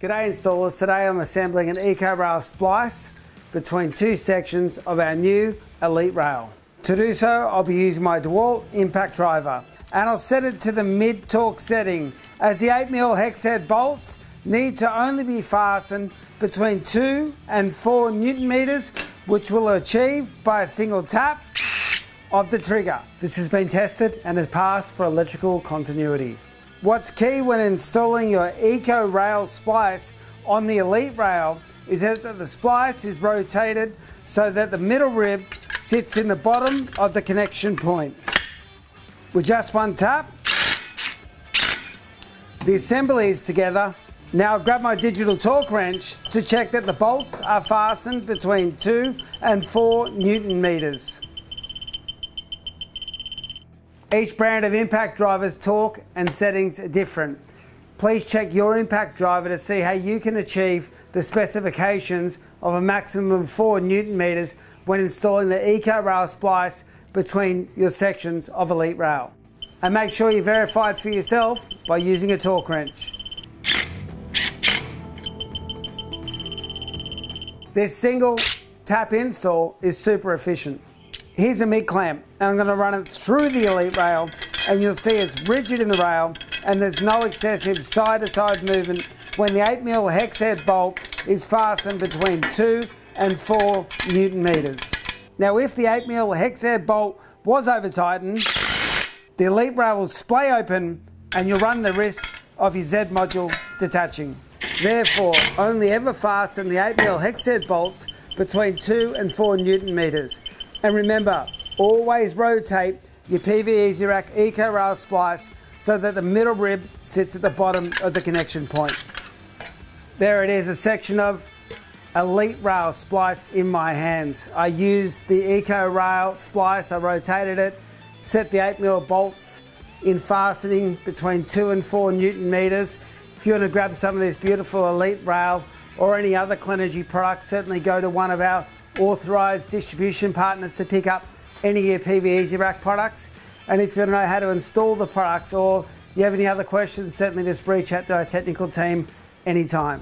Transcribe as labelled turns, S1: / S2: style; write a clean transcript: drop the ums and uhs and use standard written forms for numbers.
S1: G'day installers, today I'm assembling an ECO-Rail splice between two sections of our new Elite Rail. To do so, I'll be using my DeWalt impact driver and I'll set it to the mid-torque setting as the 8mm hex head bolts need to only be fastened between 2 and 4 Newton meters, which we'll achieve by a single tap of the trigger. This has been tested and has passed for electrical continuity. What's key when installing your ECO-Rail splice on the Elite Rail is that the splice is rotated so that the middle rib sits in the bottom of the connection point. With just one tap, the assembly is together. Now grab my digital torque wrench to check that the bolts are fastened between 2 and 4 Newton meters. Each brand of impact driver's torque and settings are different. Please check your impact driver to see how you can achieve the specifications of a maximum of 4 Newton meters when installing the ECO-Rail splice between your sections of Elite Rail. And make sure you verify it for yourself by using a torque wrench. This single tap install is super efficient. Here's a mid clamp and I'm going to run it through the Elite Rail and you'll see it's rigid in the rail and there's no excessive side to side movement when the 8mm hex head bolt is fastened between 2 and 4 Newton meters. Now if the 8mm hex head bolt was over tightened, the Elite Rail will splay open and you'll run the risk of your Z module detaching. Therefore, only ever fasten the 8mm hex head bolts between 2 and 4 Newton meters. And remember, always rotate your PV Easy Rack ECO-Rail splice so that the middle rib sits at the bottom of the connection point. There it is, a section of Elite Rail spliced in my hands. I used the ECO-Rail splice, I rotated it, set the 8mm bolts in fastening between 2 and 4 Newton meters. If you want to grab some of this beautiful Elite Rail or any other Clenergy products, certainly go to one of our authorised distribution partners to pick up any of your PV Easy Rack products. And if you want to know how to install the products or you have any other questions, certainly just reach out to our technical team anytime.